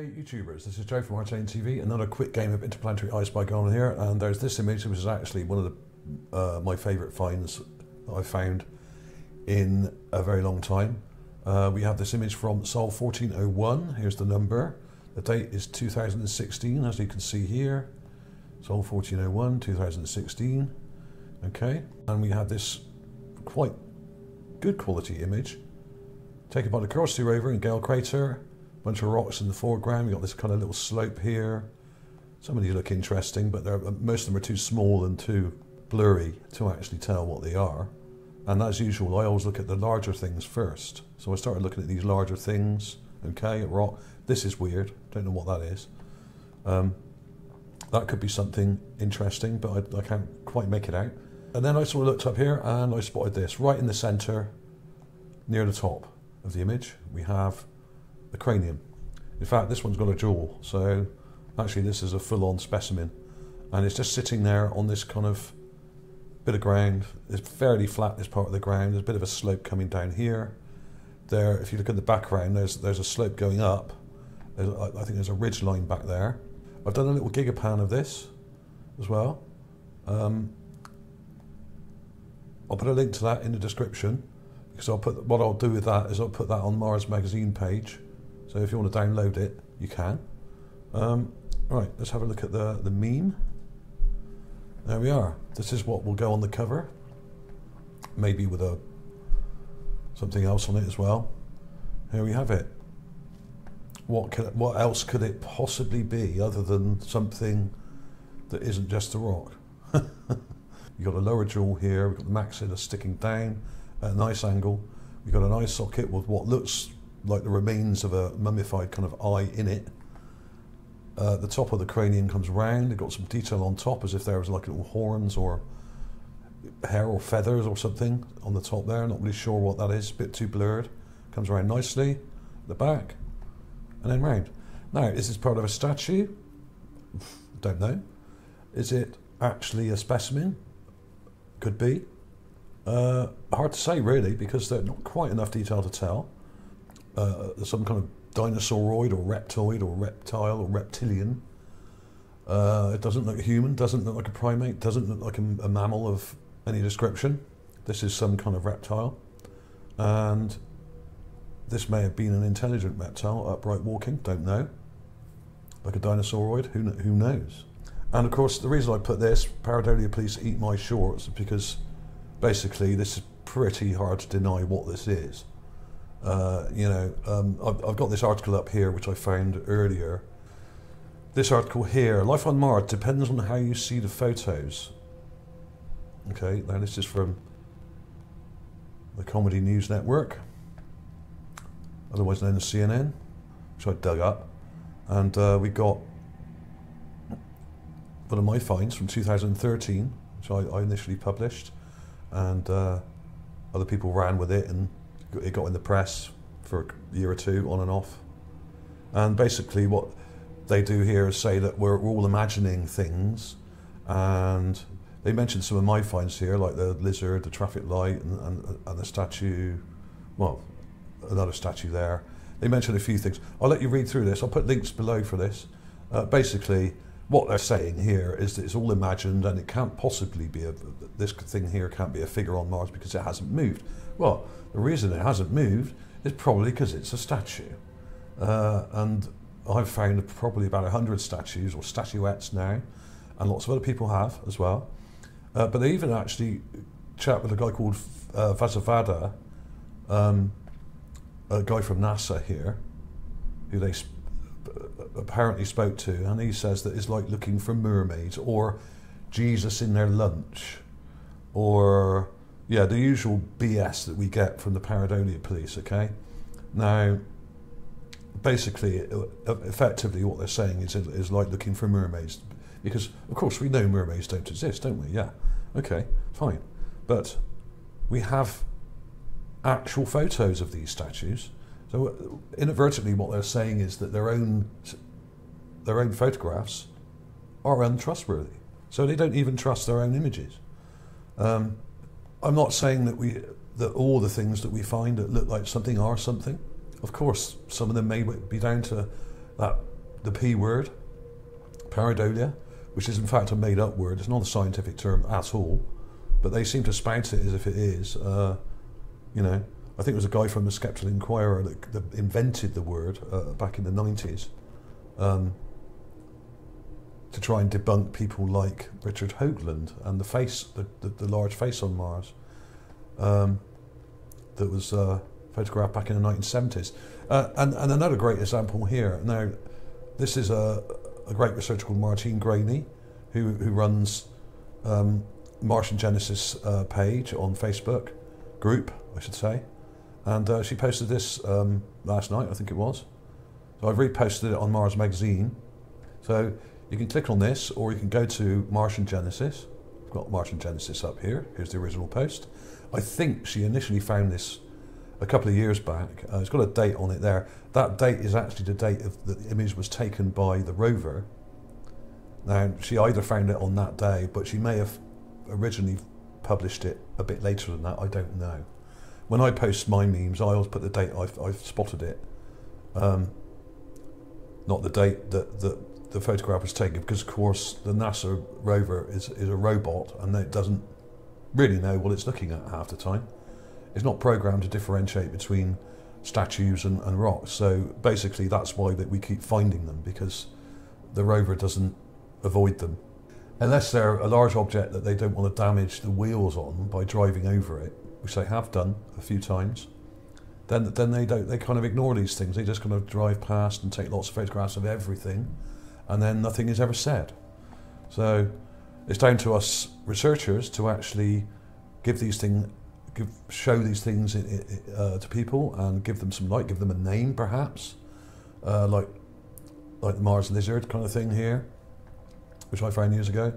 Hey YouTubers, this is Joe from ArtAlienTV. Another quick game of interplanetary ice by going on here, and there's this image which is actually one of the my favourite finds that I've found in a very long time. We have this image from Sol 1401. Here's the number. The date is 2016, as you can see here. Sol 1401, 2016. Okay, and we have this quite good quality image taken by the Curiosity rover in Gale Crater. Bunch of rocks in the foreground. We've got this kind of little slope here. Some of these look interesting, but most of them are too small and too blurry to actually tell what they are. And as usual, I always look at the larger things first. So I started looking at these larger things. Okay, at rock. This is weird. Don't know what that is. That could be something interesting, but I can't quite make it out. And then I sort of looked up here and I spotted this right in the centre, near the top of the image. We have the cranium. In fact, this one's got a jaw, so actually this is a full-on specimen, and it's just sitting there on this kind of bit of ground. It's fairly flat, this part of the ground. There's a bit of a slope coming down here. There, if you look at the background, there's a slope going up. I think there's a ridge line back there. I've done a little Gigapan of this as well. I'll put a link to that in the description, because what I'll do with that is I'll put that on Mars Magazine page. So if you want to download it, you can. Right, let's have a look at the meme. There we are. This is what will go on the cover. Maybe with something else on it as well. Here we have it. What else could it possibly be other than something that isn't just a rock? You've got a lower jaw here. We've got the maxilla sticking down at a nice angle. We've got an eye socket with what looks like the remains of a mummified kind of eye in it. The top of the cranium comes round. They've got some detail on top as if there was like little horns or hair or feathers or something on the top there. Not really sure what that is, a bit too blurred. Comes around nicely, the back, and then round. Now, is this part of a statue? Don't know. Is it actually a specimen? Could be. Hard to say really, because there's not quite enough detail to tell. Some kind of dinosauroid or reptoid or reptile or reptilian. It doesn't look human, doesn't look like a primate, doesn't look like a mammal of any description. This is some kind of reptile, and this may have been an intelligent reptile, upright walking, don't know. Like a dinosauroid, who knows? And of course, the reason I put this, Pareidolia police eat my shorts, is because basically this is pretty hard to deny what this is. I've got this article up here which I found earlier. This article here, Life on Mars depends on how you see the photos. Okay, now this is from the Comedy News Network, otherwise known as CNN, which I dug up. And we got one of my finds from 2013, which I initially published, and other people ran with it, and it got in the press for a year or two, on and off. And basically what they do here is say that we're all imagining things, and they mentioned some of my finds here, like the lizard, the traffic light, and the statue, well, another statue there. They mentioned a few things. I'll let you read through this. I'll put links below for this. Basically, what they're saying here is that it's all imagined, and it can't possibly be this thing here can't be a figure on Mars because it hasn't moved. Well, the reason it hasn't moved is probably because it's a statue. And I've found probably about 100 statues or statuettes now, and lots of other people have as well. But they even actually chat with a guy called Vasavada, a guy from NASA here, who they apparently spoke to, and he says that it's like looking for mermaids or Jesus in their lunch, or yeah, the usual BS that we get from the Pareidolia police. Okay, now basically, effectively, what they're saying is like looking for mermaids, because of course we know mermaids don't exist, don't we? Yeah, okay, fine, but we have actual photos of these statues. So inadvertently, what they're saying is that their own photographs are untrustworthy. So they don't even trust their own images. I'm not saying that all the things that we find that look like something are something. Of course, some of them may be down to that the P word, pareidolia, which is in fact a made-up word. It's not a scientific term at all, but they seem to spout it as if it is. You know, I think it was a guy from the Skeptical Inquirer that invented the word back in the 90s to try and debunk people like Richard Hoagland and the face, the large face on Mars that was photographed back in the 1970s. And another great example here. Now, this is a great researcher called Martine Grainey, who runs Martian Genesis page on Facebook, group, I should say. And she posted this last night, I think it was. So I've reposted it on Mars Magazine. So you can click on this, or you can go to Martian Genesis. I've got Martian Genesis up here. Here's the original post. I think she initially found this a couple of years back. It's got a date on it there. That date is actually the date of the image was taken by the rover. Now, she either found it on that day, but she may have originally published it a bit later than that. I don't know. When I post my memes, I always put the date I've spotted it, not the date that the photograph was taken, because of course the NASA rover is a robot and it doesn't really know what it's looking at half the time. It's not programmed to differentiate between statues and rocks, so basically that's why that we keep finding them, because the rover doesn't avoid them. Unless they're a large object that they don't want to damage the wheels on by driving over it, which they have done a few times, then they kind of ignore these things. They just kind of drive past and take lots of photographs of everything, and then nothing is ever said. So it's down to us researchers to actually give these things, show these things to people and give them some light, give them a name perhaps, like the Mars lizard kind of thing here, which I found years ago.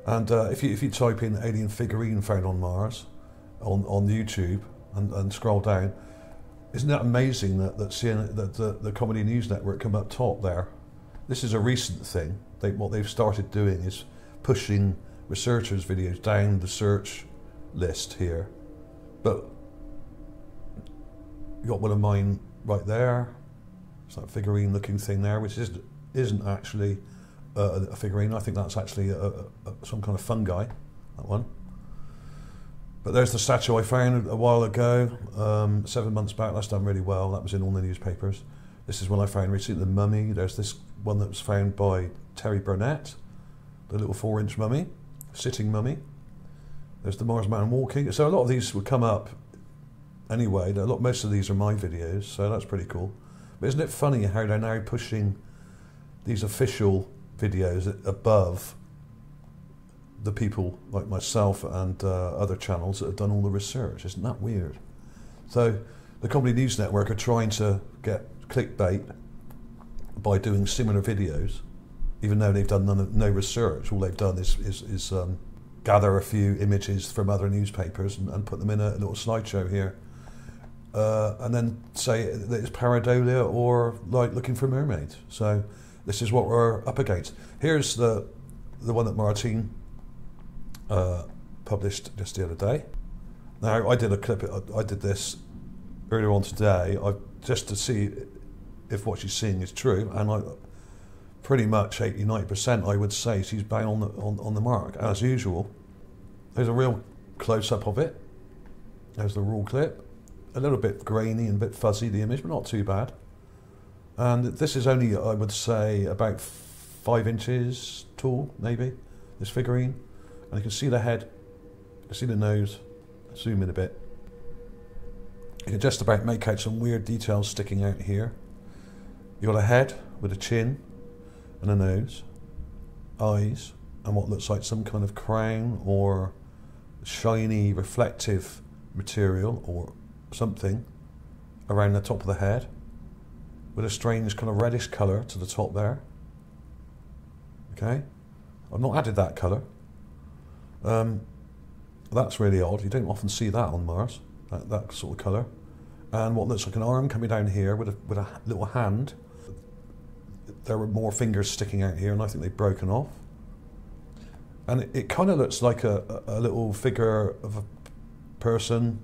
And if you type in alien figurine found on Mars on YouTube and scroll down, isn't that amazing that the Comedy News Network come up top there? This is a recent thing. What they've started doing is pushing researchers' videos down the search list here. But you got one of mine right there. It's that figurine-looking thing there, which isn't actually a figurine. I think that's actually some kind of fungi, that one. But there's the statue I found a while ago, 7 months back. That's done really well. That was in all the newspapers. This is one I found recently, the mummy. There's this one that was found by Terry Burnett, the little 4-inch mummy, sitting mummy. There's the Mars man walking. So a lot of these would come up anyway. Most of these are my videos, so that's pretty cool. But isn't it funny how they're now pushing these official videos above the people like myself and other channels that have done all the research? Isn't that weird? So the Comedy News Network are trying to get clickbait by doing similar videos, even though they've done no research. All they've done is gather a few images from other newspapers and put them in a little slideshow here, and then say that it's pareidolia or like looking for mermaids. So this is what we're up against. Here's the one that Martine published just the other day. Now I did a clip. I did this earlier on today, just to see if what she's seeing is true, and pretty much 80–90% I would say she's bang on the mark as usual. There's a real close-up of it. There's the raw clip. A little bit grainy and a bit fuzzy, the image, but not too bad. And this is only, I would say, about 5 inches tall, maybe, this figurine. And you can see the head, you can see the nose. Zoom in a bit. You can just about make out some weird details sticking out here. You've got a head with a chin and a nose, eyes, and what looks like some kind of crown or shiny reflective material or something around the top of the head, with a strange kind of reddish colour to the top there. Okay, I've not added that colour. That's really odd. You don't often see that on Mars, that sort of colour. And what looks like an arm coming down here with a little hand. There were more fingers sticking out here, and I think they've broken off. And it kind of looks like a little figure of a person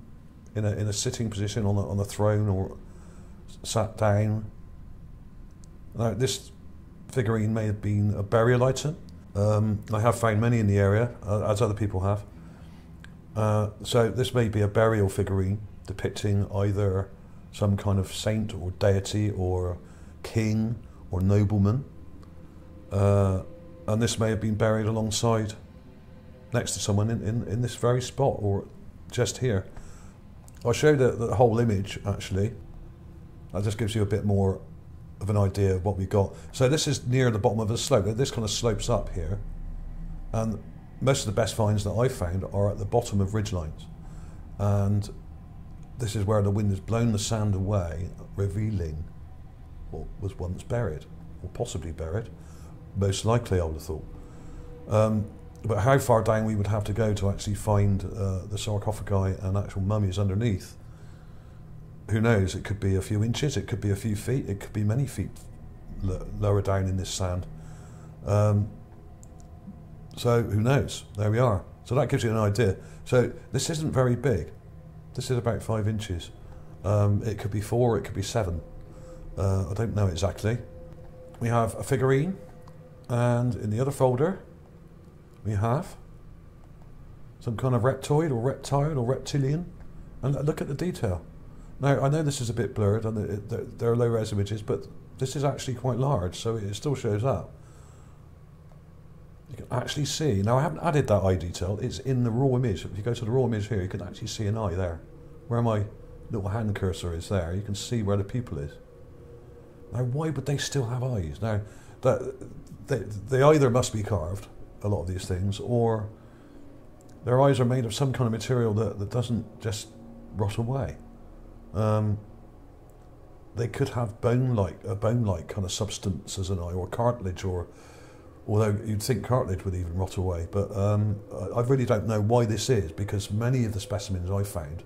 in a sitting position on a throne or sat down. Now this figurine may have been a burial item. I have found many in the area, as other people have. So this may be a burial figurine depicting either some kind of saint or deity or king or nobleman. And this may have been buried alongside, next to someone in this very spot or just here. I'll show the whole image actually. That just gives you a bit more of an idea of what we've got. So this is near the bottom of a slope. This kind of slopes up here. And most of the best finds that I've found are at the bottom of ridgelines. And this is where the wind has blown the sand away, revealing what was once buried, or possibly buried. Most likely, I would have thought. But how far down we would have to go to actually find the sarcophagi and actual mummies underneath, who knows? It could be a few inches, it could be a few feet, it could be many feet lower down in this sand. So who knows? There we are. So that gives you an idea. So this isn't very big. This is about 5 inches. It could be 4, it could be 7. I don't know exactly. We have a figurine, and in the other folder we have some kind of reptoid or reptile or reptilian. And look at the detail. Now, I know this is a bit blurred and they're low-res images, but this is actually quite large, so it still shows up. You can actually see, now I haven't added that eye detail, it's in the raw image. If you go to the raw image here, you can actually see an eye there. Where my little hand cursor is there, you can see where the pupil is. Now, why would they still have eyes? Now, they either must be carved, a lot of these things, or their eyes are made of some kind of material that doesn't just rot away. They could have a bone-like kind of substance as an eye, or cartilage, or although you'd think cartilage would even rot away. But I really don't know why this is, because many of the specimens I found,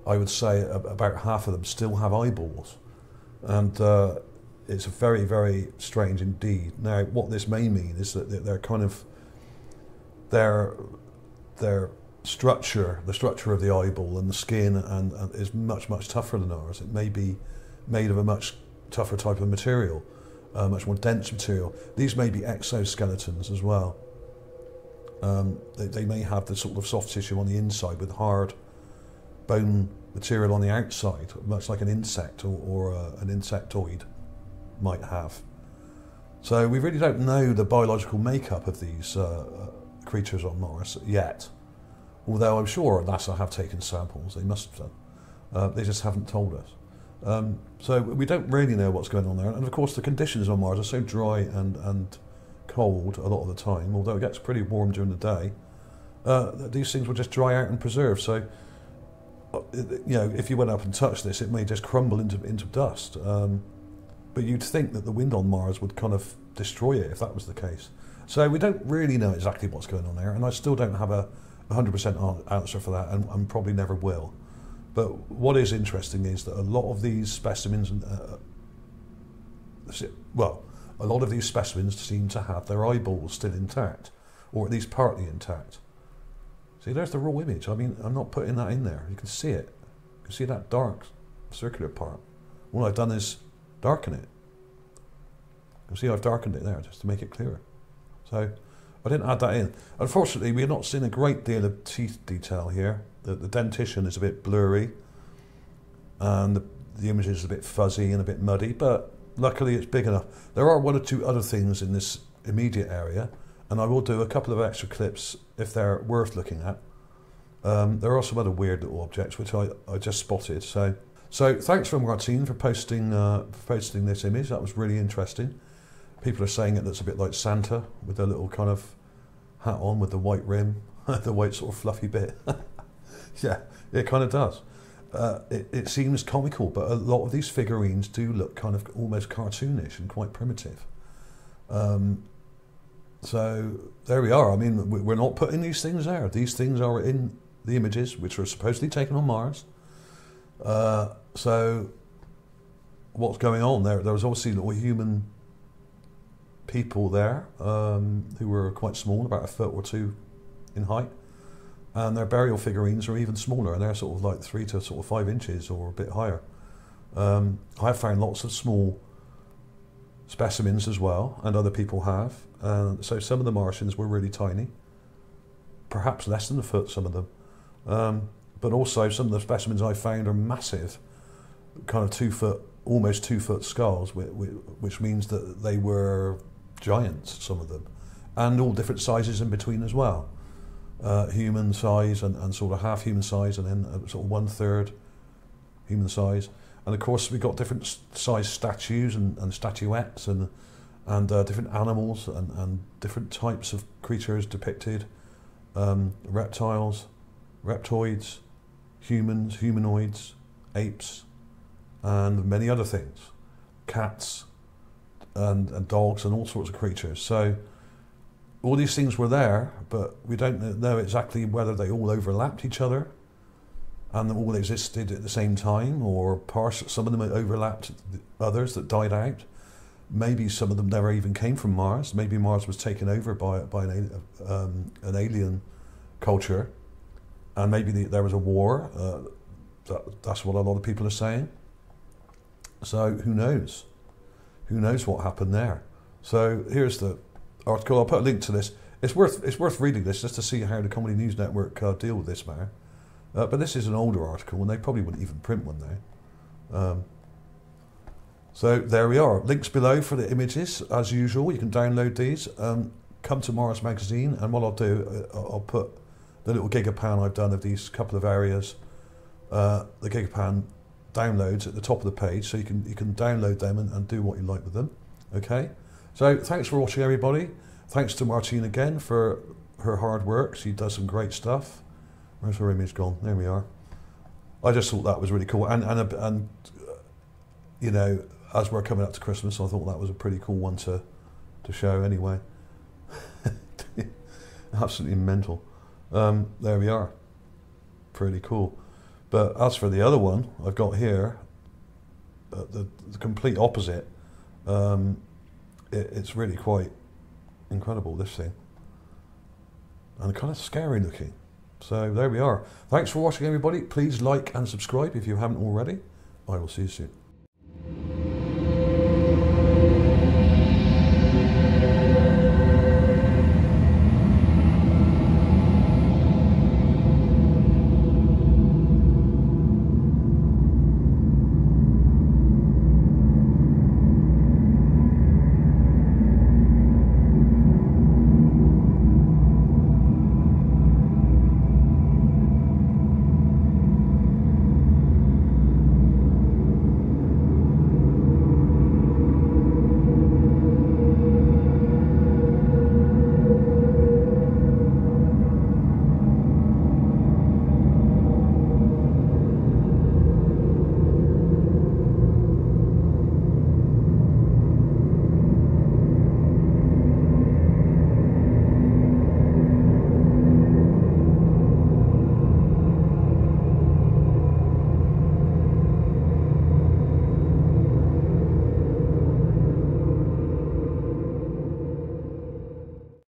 I would say about half of them still have eyeballs, and it's very, very strange indeed. Now, what this may mean is that they're kind of their structure, the structure of the eyeball and the skin, and is much, much tougher than ours. It may be made of a much tougher type of material, much more dense material. These may be exoskeletons as well. They may have the sort of soft tissue on the inside with hard bone material on the outside, much like an insect or an insectoid might have. So we really don't know the biological makeup of these creatures on Mars yet. Although I'm sure NASA have taken samples, they must have done. They just haven't told us. So we don't really know what's going on there. And of course the conditions on Mars are so dry and cold a lot of the time, although it gets pretty warm during the day, these things will just dry out and preserve. So, you know, if you went up and touched this, it may just crumble into dust. But you'd think that the wind on Mars would kind of destroy it if that was the case. So we don't really know exactly what's going on there, and I still don't have a 100% answer for that, and probably never will. But what is interesting is that a lot of these specimens, a lot of these specimens seem to have their eyeballs still intact, or at least partly intact. See, there's the raw image. I mean, I'm not putting that in there. You can see it. You can see that dark circular part. All I've done is darken it. You can see I've darkened it there just to make it clearer. So I didn't add that in. Unfortunately, we're not seeing a great deal of teeth detail here. The dentition is a bit blurry, and the image is a bit fuzzy and a bit muddy, but luckily it's big enough. There are 1 or 2 other things in this immediate area, and I will do a couple of extra clips if they're worth looking at. There are some other weird little objects which I just spotted. So thanks for Martine for posting this image. That was really interesting. People are saying it looks a bit like Santa with a little kind of hat on with the white rim, the white sort of fluffy bit. Yeah, it kind of does. It seems comical, but a lot of these figurines do look kind of almost cartoonish and quite primitive. So there we are. I mean, we're not putting these things there. These things are in the images, which were supposedly taken on Mars. So what's going on there? There was obviously little human people there who were quite small, about 1 foot or 2 in height, and their burial figurines are even smaller, and they're sort of like 3 to sort of 5 inches or a bit higher. I have found lots of small specimens as well, and other people have. So some of the Martians were really tiny, perhaps less than a foot, some of them. But also some of the specimens I found are massive, kind of 2 foot, almost 2 foot skulls, which means that they were giants, some of them, and all different sizes in between as well. Human size and sort of half human size, and then sort of 1/3 human size. And of course, we've got different size statues and statuettes and different animals and different types of creatures depicted. Reptiles, reptoids, humans, humanoids, apes, and many other things. Cats and dogs and all sorts of creatures. So all these things were there, but we don't know exactly whether they all overlapped each other and all existed at the same time, or some of them overlapped others that died out. Maybe some of them never even came from Mars. Maybe Mars was taken over by an alien culture, and maybe there was a war. That's what a lot of people are saying. So who knows? Who knows what happened there? So here's the article. I'll put a link to this. It's worth reading this just to see how the Comedy News Network deal with this matter. But this is an older article, and they probably wouldn't even print one now. So there we are. Links below for the images, as usual. You can download these. Come to Mars Magazine, and what I'll do, I'll put the little Gigapan I've done of these couple of areas, the Gigapan downloads at the top of the page, so you can download them and do what you like with them. Okay. So thanks for watching, everybody. Thanks to Martine again for her hard work. She does some great stuff. Where's her image gone? There we are. I just thought that was really cool, and you know, as we're coming up to Christmas, I thought that was a pretty cool one to show anyway. Absolutely mental. There we are. Pretty cool. But as for the other one I've got here, the complete opposite, it's really quite incredible, this thing. And kind of scary looking. So there we are. Thanks for watching, everybody. Please like and subscribe if you haven't already. I will see you soon.